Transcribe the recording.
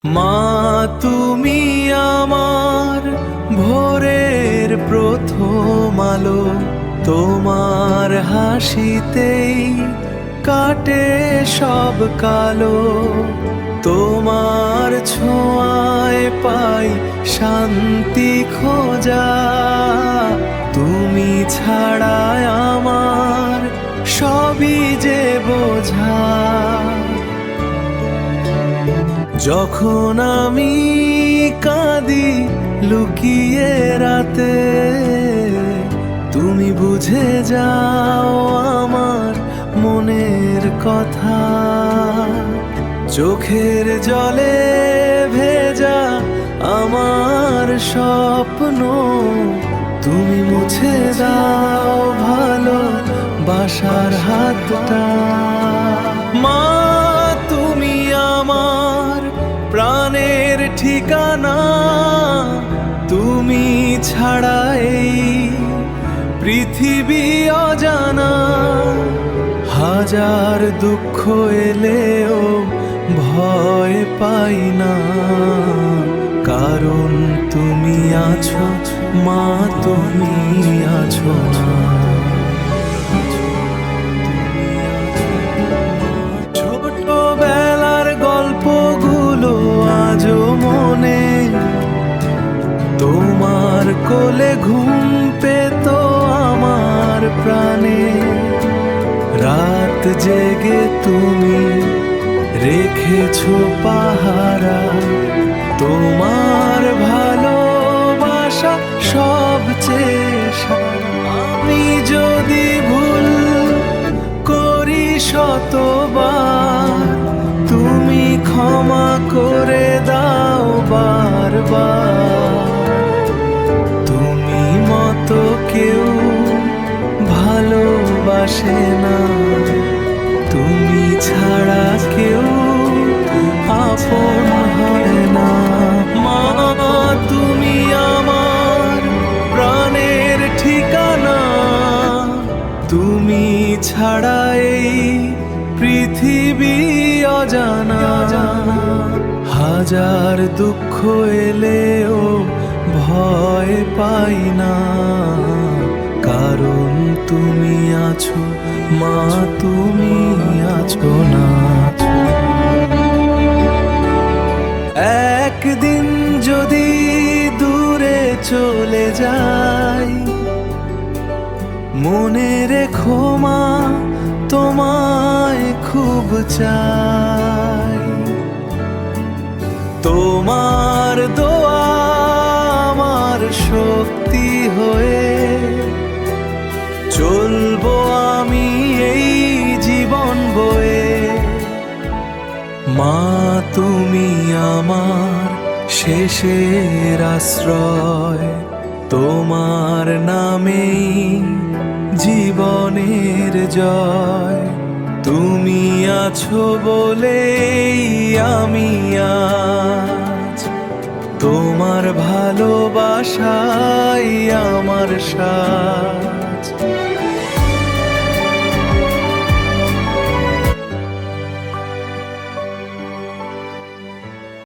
মা তুমি আমার ভোরের প্রথম আলো, তোমার হাসিতেই কাটে সব কালো। তোমার ছোঁয়ায় পাই শান্তি খোঁজা, তুমি ছাড়ায় আমার সবই যে বোঝা। যখন আমি কাঁদি লুকিয়ে রাতে, তুমি বুঝে যাও আমার মনের কথা। চোখের জলে ভেজা আমার স্বপ্ন, তুমি মুছে দাও ভালো বাসার হাতটা। মা তুমি আমার প্রাণের ঠিকানা, তুমি ছাড়া এই পৃথিবী অজানা। হাজার দুঃখ এলেও ভয় পাই না, কারণ তুমি আছো মা, তুমি আছো না। ছোটবেলার গল্পগুলো আজও মনে, তোমার কোলে ঘুম পেত আমার প্রাণে। রাত জেগে তুমি রেখেছো পাহারা, তোমার ভালোবাসা সবচেয়ে। আমি যদি ভুল করি শতবার, তুমি ক্ষমা করে দাও বারবার। তুমি মতো কেউ ভালোবাসে না, তুমি ছাড়া কেউ আপন হয় না। মা তুমি আমার প্রাণের ঠিকানা, তুমি ছাড়া এই পৃথিবী অজানা। হাজার দুঃখ এলেও ভয় পাই না, কারণ তুমি আছো মা, তুমি আছো না। একদিন যদি দূরে চলে যাই, মনে রেখো মা তোমায় খুব চাই। তোমার দোয়া আমার শক্তি হয়ে, চলবো আমি এই জীবন বয়ে। মা তুমি আমার শেষের আশ্রয়, তোমার নামেই জীবনের জয়। তুমি আছো বলেই আমি আজ, তোমার ভালোবাসাই আমার সাথ।